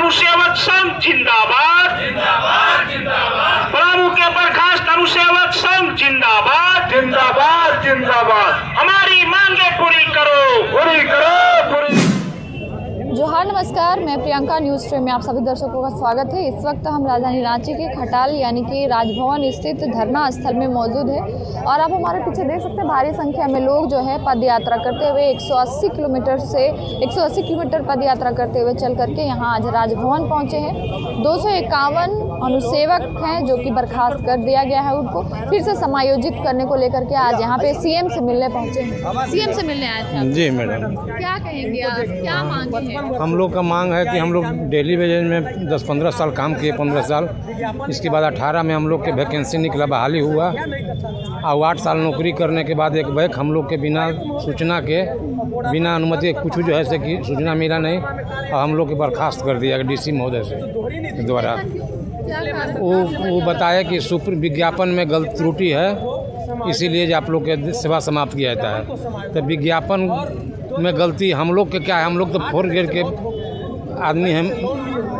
अनुसेवक संघ जिंदाबाद, पलामू के बर्खास्त अनुसेवक संघ जिंदाबाद, जिंदाबाद जिंदाबाद। हमारी मांगे पूरी करो, पूरी करो, पूरी। जोहार, नमस्कार। मैं प्रियंका, न्यूज़ फ्रेम में आप सभी दर्शकों का स्वागत है। इस वक्त हम राजधानी रांची के खटाल यानी कि राजभवन स्थित धरना स्थल में मौजूद है और आप हमारे पीछे देख सकते हैं भारी संख्या में लोग जो है पद यात्रा करते हुए 180 किलोमीटर पद यात्रा करते हुए चल करके यहाँ आज राजभवन पहुँचे हैं। 251 अनुसेवक हैं जो कि बर्खास्त कर दिया गया है, उनको फिर से समायोजित करने को लेकर के आज यहाँ पे सीएम से मिलने पहुँचे हैं। सीएम से मिलने आए थे? जी मैडम। क्या कहेंगे आप, क्या मांगे हैं? हम लोग का मांग है कि हम लोग डेली वेजेज में 10-15 साल काम किए, 15 साल। इसके बाद 18 में हम लोग के वैकेंसी निकला, बहाली हुआ और 8 साल नौकरी करने के बाद एक बैक हम लोग के बिना सूचना के, बिना अनुमति कुछ जो है से कि सूचना मिला नहीं और हम लोग के बर्खास्त कर दिया डीसी महोदय से द्वारा। वो बताया कि सुप्र विज्ञापन में गलत त्रुटि है, इसीलिए जो आप लोग के सेवा समाप्त किया जाता है। तो विज्ञापन में गलती हम लोग के क्या है, हम लोग तो 4 ग्रेड के आदमी हैं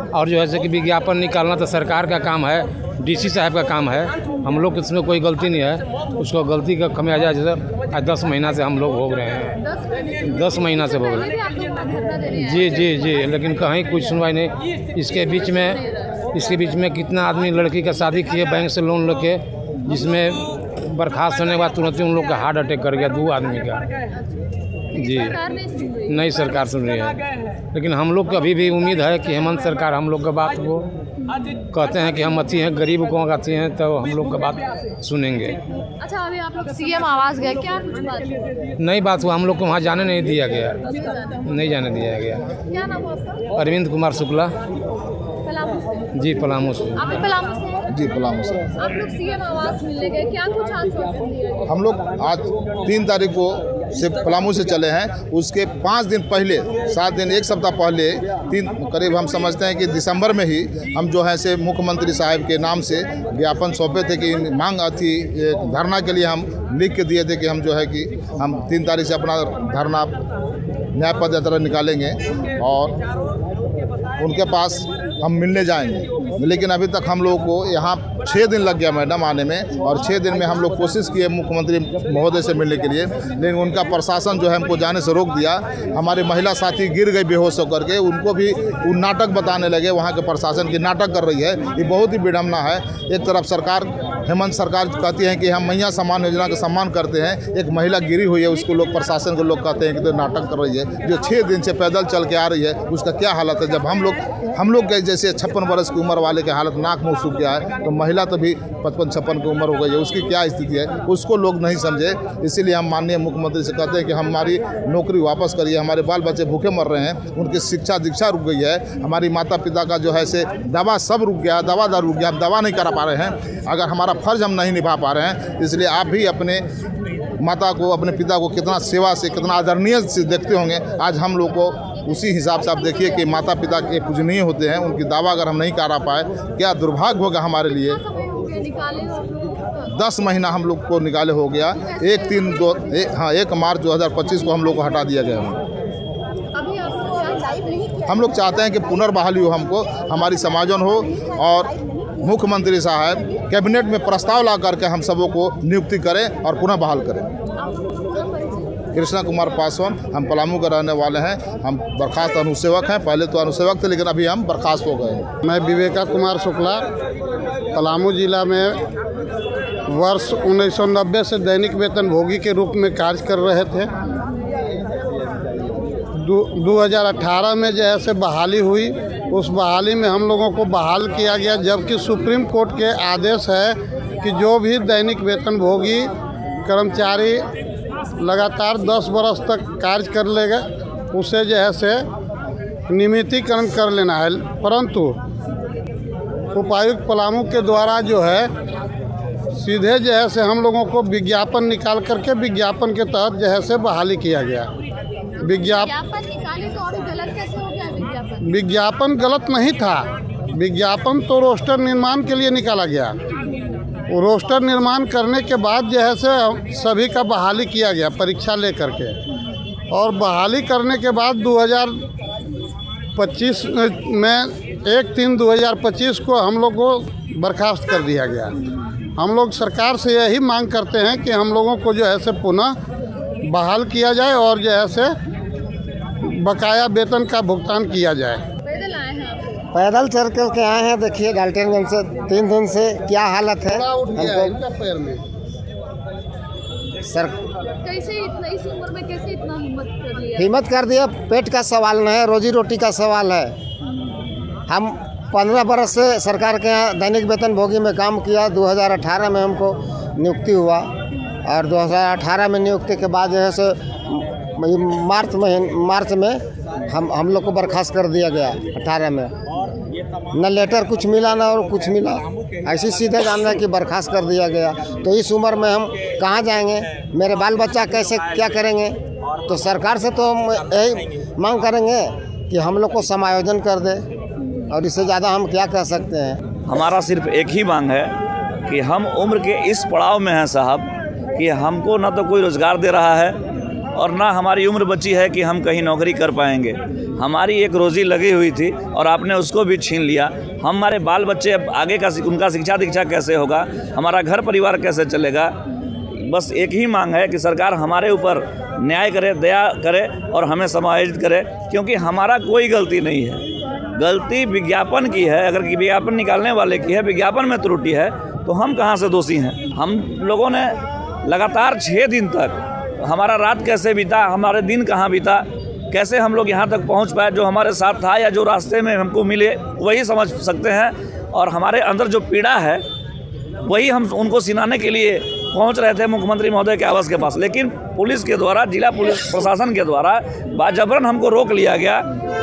और जो है से कि विज्ञापन निकालना तो सरकार का काम है, डीसी साहब का काम है। हम लोग इसमें कोई गलती नहीं है, उसको गलती का खमियाजा जैसे 10 महीना से हम लोग भोग रहे हैं, 10 महीना से भोग रहे हैं। जी, लेकिन कहीं कुछ सुनवाई नहीं। इसके बीच में कितना आदमी लड़की का शादी किए बैंक से लोन लेके, जिसमें बर्खास्त होने के बाद तुरंत ही उन लोग का हार्ट अटैक कर गया 2 आदमी का। जी नहीं, सरकार सुन रही है, लेकिन हम लोग को अभी भी उम्मीद है कि हेमंत सरकार हम लोग का बात को कहते हैं कि हम अच्छी हैं, गरीब को अच्छी हैं, तो हम लोग का बात सुनेंगे। अच्छा, अभी आप लोग सीएम आवास गए, क्या कुछ बात नहीं बात हुआ, हम लोग को वहाँ जाने नहीं दिया गया, नहीं जाने दिया गया। क्या नाम है आपका? अरविंद कुमार शुक्ला। पलामू से? जी पलामू से। आप पलामू से? जी पलामू से। आप लोग सीएम आवास मिलने गए, क्या कुछ आश्वासन दिया? हम लोग आज 3 तारीख को से पलामू से चले हैं। उसके 5 दिन पहले, 7 दिन, 1 सप्ताह पहले, करीब हम समझते हैं कि दिसंबर में ही हम जो है से मुख्यमंत्री साहब के नाम से ज्ञापन सौंपे थे कि मांग थी, धरना के लिए हम लिख के दिए थे कि हम जो है कि हम 3 तारीख से अपना धरना न्याय पद यात्रा निकालेंगे और उनके पास हम मिलने जाएंगे। लेकिन अभी तक हम लोगों को यहाँ 6 दिन लग गया मैडम आने में, और 6 दिन में हम लोग कोशिश किए मुख्यमंत्री महोदय से मिलने के लिए, लेकिन उनका प्रशासन जो है हमको जाने से रोक दिया। हमारी महिला साथी गिर गई बेहोश होकर के, उनको भी वो नाटक बताने लगे, वहाँ के प्रशासन की नाटक कर रही है। ये बहुत ही विडम्बना है। एक तरफ सरकार, हेमंत सरकार कहती है कि हम मैया सम्मान योजना का सम्मान करते हैं, एक महिला गिरी हुई है, उसको लोग प्रशासन को लोग कहते हैं कि तो नाटक कर रही है। जो 6 दिन से पैदल चल के आ रही है, उसका क्या हालत है। जब हम लोग के जैसे 56 वर्ष की उम्र वाले के हालत नाक मुँह सूख गया है, तो महिला तो भी 55-56 की उम्र हो गई है, उसकी क्या स्थिति है, उसको लोग नहीं समझे। इसीलिए हम माननीय मुख्यमंत्री से कहते हैं कि हमारी नौकरी वापस करिए। हमारे बाल बच्चे भूखे मर रहे हैं, उनकी शिक्षा दीक्षा रुक गई है, हमारी माता पिता का जो है से दवा सब रुक गया, दवा रुक गया, हम दवा नहीं करा पा रहे हैं। अगर हमारा फर्ज हम नहीं निभा पा रहे हैं, इसलिए आप भी अपने माता को, अपने पिता को कितना सेवा से, कितना आदरणीय से देखते होंगे। आज हम लोग को उसी हिसाब से आप देखिए कि माता पिता के पूजनीय होते हैं, उनकी दावा अगर हम नहीं करा पाए, क्या दुर्भाग्य होगा हमारे लिए। 10 महीना हम लोग को निकाले हो गया। 1 मार्च 2025 को हम लोग को हटा दिया गया। हम लोग चाहते हैं कि पुनर्बहाली हो, हमको हमारी समायोजन हो और मुख्यमंत्री साहब कैबिनेट में प्रस्ताव ला करके हम सबों को नियुक्ति करें और पुनः बहाल करें। कृष्णा कुमार पासवान, हम पलामू के रहने वाले हैं। हम बर्खास्त अनुसेवक हैं, पहले तो अनुसेवक थे लेकिन अभी हम बर्खास्त हो गए हैं। मैं विवेका कुमार शुक्ला, पलामू जिला में वर्ष 1990 से दैनिक वेतन भोगी के रूप में कार्य कर रहे थे। 2018 में जो है से बहाली हुई, उस बहाली में हम लोगों को बहाल किया गया, जबकि सुप्रीम कोर्ट के आदेश है कि जो भी दैनिक वेतन भोगी कर्मचारी लगातार 10 वर्ष तक कार्य कर लेगा, उसे जो है से नियमितीकरण कर लेना है। परंतु उपायुक्त पलामू के द्वारा जो है सीधे जो है से हम लोगों को विज्ञापन निकाल करके विज्ञापन के तहत जो है से बहाली किया गया। विज्ञापन निकाले तो और गलत कैसे हो गया? विज्ञापन गलत नहीं था, विज्ञापन तो रोस्टर निर्माण के लिए निकाला गया। रोस्टर निर्माण करने के बाद जो है से सभी का बहाली किया गया परीक्षा लेकर के, और बहाली करने के बाद 2025 में 1/3/2025 को हम लोग को बर्खास्त कर दिया गया। हम लोग सरकार से यही मांग करते हैं कि हम लोगों को जो है से पुनः बहाल किया जाए और जो है से बकाया वेतन का भुगतान किया जाए। पैदल आए हैं आप? पैदल चल कर के आए हैं। देखिए डाल्टनगंज से 3 दिन से क्या हालत है हमको। पैर में सर कैसे इतना इस उम्र में कैसे इतना हिम्मत कर लिया? हिम्मत कर दिया। पेट का सवाल नहीं है, रोजी रोटी का सवाल है। हम 15 बरस से सरकार के यहाँ दैनिक वेतन भोगी में काम किया। 2018 में हमको नियुक्ति हुआ और 2018 में नियुक्ति के बाद जो है सो मार्च में हम लोग को बर्खास्त कर दिया गया। 18 में न लेटर कुछ मिला ना और कुछ मिला, ऐसी सीधे जानना कि बर्खास्त कर दिया गया। तो इस उम्र में हम कहाँ जाएंगे? मेरे बाल बच्चा कैसे क्या करेंगे? तो सरकार से तो हम यही मांग करेंगे कि हम लोग को समायोजन कर दे, और इससे ज़्यादा हम क्या कह सकते हैं। हमारा सिर्फ एक ही मांग है कि हम उम्र के इस पड़ाव में हैं साहब कि हमको ना तो कोई रोज़गार दे रहा है और ना हमारी उम्र बची है कि हम कहीं नौकरी कर पाएंगे। हमारी एक रोज़ी लगी हुई थी और आपने उसको भी छीन लिया। हमारे बाल बच्चे अब आगे का उनका शिक्षा दीक्षा कैसे होगा? हमारा घर परिवार कैसे चलेगा? बस एक ही मांग है कि सरकार हमारे ऊपर न्याय करे, दया करे और हमें समायोजित करे, क्योंकि हमारा कोई गलती नहीं है। गलती विज्ञापन की है। अगर विज्ञापन निकालने वाले की है, विज्ञापन में त्रुटि है, तो हम कहाँ से दोषी हैं? हम लोगों ने लगातार 6 दिन तक हमारा रात कैसे बीता, हमारे दिन कहाँ बीता, कैसे हम लोग यहाँ तक पहुँच पाए, जो हमारे साथ था या जो रास्ते में हमको मिले वही समझ सकते हैं। और हमारे अंदर जो पीड़ा है वही हम उनको सिनाने के लिए पहुंच रहे थे मुख्यमंत्री महोदय के आवास के पास, लेकिन पुलिस के द्वारा, जिला पुलिस प्रशासन के द्वारा बाजबरन हमको रोक लिया गया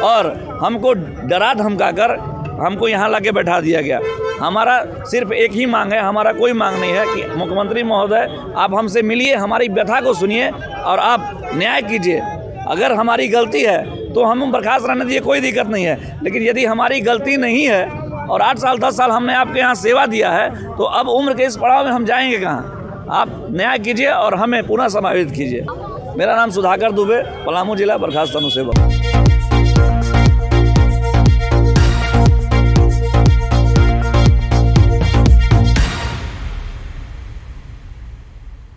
और हमको डरा धमका कर हमको यहाँ लाके बैठा दिया गया। हमारा सिर्फ एक ही मांग है, हमारा कोई मांग नहीं है कि मुख्यमंत्री महोदय आप हमसे मिलिए, हमारी व्यथा को सुनिए और आप न्याय कीजिए। अगर हमारी गलती है तो हम बर्खास्त रहने दीजिए, कोई दिक्कत नहीं है। लेकिन यदि हमारी गलती नहीं है और 8 साल 10 साल हमने आपके यहाँ सेवा दिया है, तो अब उम्र के इस पड़ाव में हम जाएंगे कहाँ? आप न्याय कीजिए और हमें पुनः समायोजित कीजिए। मेरा नाम सुधाकर दुबे, पलामू जिला बर्खास्त अनुसेवक।